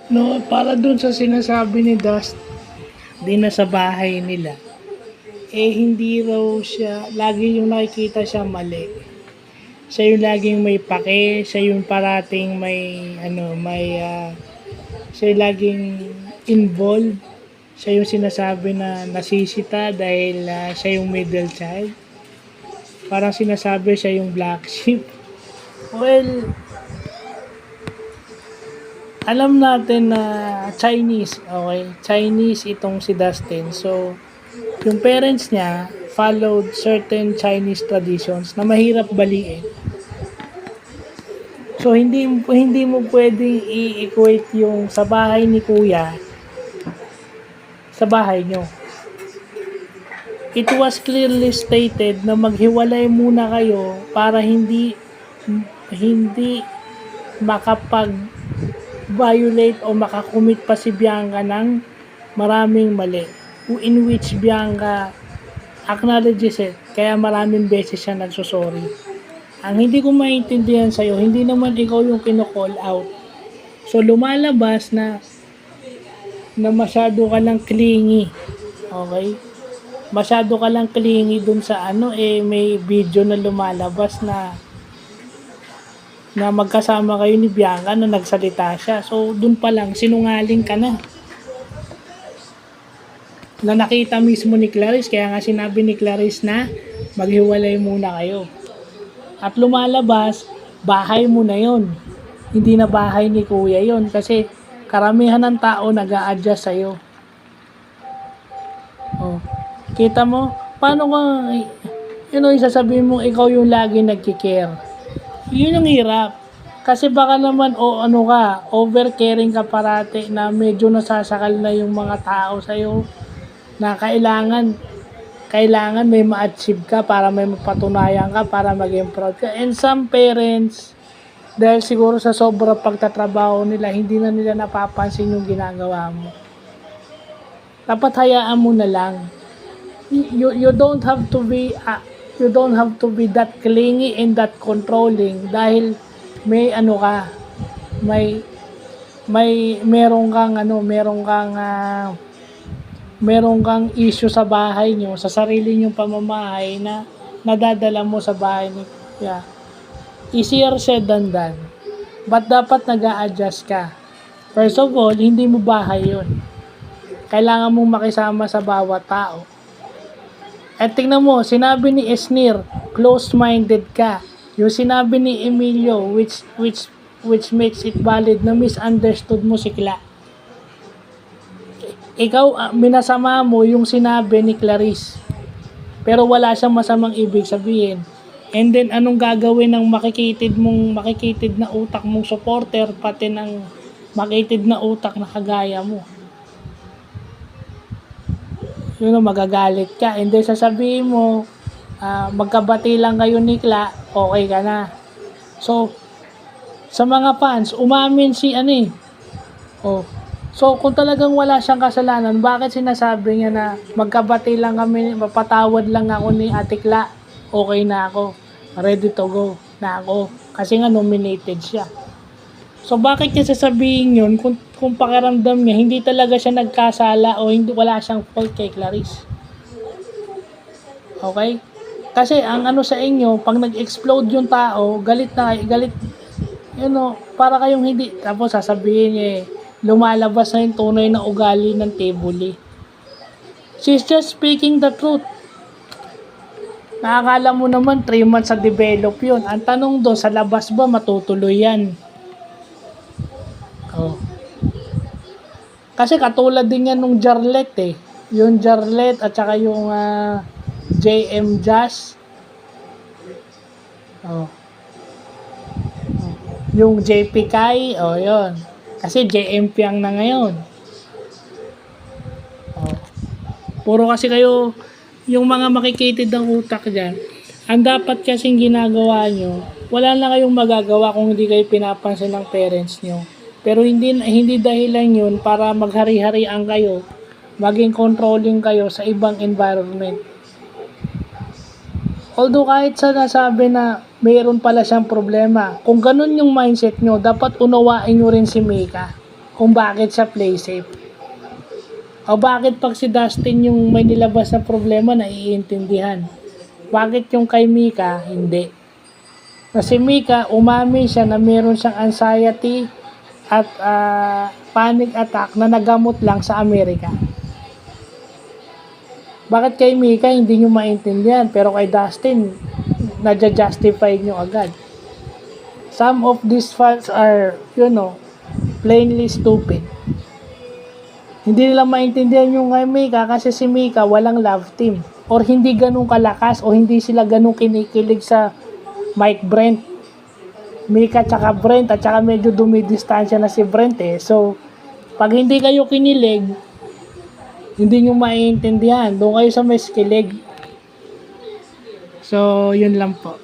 No, para dun sa sinasabi ni Dust, di na sa bahay nila. Eh, hindi raw siya, lagi yung nakikita siya mali. Siya yung laging may pake, siya yung parating siya yung laging involved. Siya yung sinasabi na nasisita dahil siya yung middle child. Parang sinasabi siya yung black sheep. Well, alam natin na Chinese, okay? Chinese itong si Dustin. So, yung parents niya followed certain Chinese traditions na mahirap baliin. So, hindi mo pwedeng i-equate yung sa bahay ni kuya sa bahay nyo. It was clearly stated na maghiwalay muna kayo para hindi makapag-violate o makakumit pa si Bianca ng maraming mali, in which Bianca acknowledges it, kaya maraming beses siya nagsosorry. Ang hindi ko maintindihan sa'yo, hindi naman ikaw yung kino-call out. So lumalabas na masyado ka lang clingy. Okay? Masyado ka lang clingy dun sa may video na lumalabas na magkasama kayo ni Bianca na nagsalita siya. So, dun pa lang, sinungaling ka na. Na nakita mismo ni Clarice, kaya nga sinabi ni Clarice na maghiwalay muna kayo. At lumalabas, bahay mo na yon. Hindi na bahay ni kuya yon kasi karamihan ng tao nag-a-adjust sa'yo. Oh. Kita mo? Paano ka, isasabihin mo ikaw yung lagi nagkikare. Yun ang hirap. Kasi baka naman, over-caring ka parati na medyo nasasakal na yung mga tao sa'yo na kailangan may ma-achieve ka para may mapatunayan ka, para maging proud ka. And some parents, dahil siguro sa sobrang pagtatrabaho nila, hindi na nila napapansin yung ginagawa mo. Dapat hayaan mo na lang. You don't have to be that clingy and that controlling dahil meron kang issue sa bahay nyo, sa sarili nyong pamamahay na nadadala mo sa bahay ni kuya. Easier said than done. But dapat nag-a-adjust ka. First of all, hindi mo bahay yun. Kailangan mong makisama sa bawat tao. At tingnan mo, sinabi ni Esnir, closed-minded ka. Yung sinabi ni Emilio, which makes it valid na misunderstood mo si Kla. Ikaw, minasama mo yung sinabi ni Clarice. Pero wala siyang masamang ibig sabihin. And then, anong gagawin ng makikitid na utak mong supporter, pati ng makitid na utak na kagaya mo? Magagalit ka. And then, sasabihin mo, magkabati lang kayo ni Kla, okay ka na. So, sa mga fans, umamin si So, kung talagang wala siyang kasalanan, bakit sinasabi niya na magkabati lang kami, mapatawad lang ako ni Ate Kla, okay na ako, ready to go na ako, kasi nga nominated siya. So, bakit niya sasabihin yun kung pakiramdam niya, hindi talaga siya nagkasala o wala siyang fault kay Clarice? Okay? Kasi ang sa inyo, pag nag-explode yung tao, galit, para kayong hindi, tapos sasabihin niya lumalabas na yung tunay na ugali ng Tebuli. She's just speaking the truth. Nakakala mo naman 3 months sa develop yun. Ang tanong doon, sa labas ba matutuloy yan? Oh. Kasi katulad din yan nung Jarlet Yung Jarlet at saka yung JM Jazz. Oh. Yung JP Kai, yun. Kasi JM Piang na ngayon. Puro kasi kayo, yung mga makikitid ng utak dyan, ang dapat kasing ginagawa nyo, wala na kayong magagawa kung hindi kayo pinapansin ng parents nyo. Pero hindi dahilan yun para maghari-harian kayo, maging controlling kayo sa ibang environment. Although kahit sa nasabi na mayroon pala siyang problema, kung ganun yung mindset nyo, dapat unawain nyo rin si Mika. kung bakit siya play safe. O bakit pag si Dustin yung may nilabas na problema naiintindihan? Bakit yung kay Mika, hindi? Kasi Mika, umamin siya na meron siyang anxiety at panic attack na nagamot lang sa Amerika. Bakit kay Mika hindi nyo maintindihan, pero kay Dustin, nadja-justify nyo agad? Some of these fans are, plainly stupid. Hindi nila maintindihan yung kay Mika kasi si Mika walang love team. Or hindi ganun kalakas o hindi sila ganun kinikilig sa Mike Brent. Mika tsaka Brent at tsaka medyo dumidistansya na si Brent eh. So, pag hindi kayo kinilig, hindi nyo maiintindihan. Doon kayo sa mas kilig. So, yun lang po.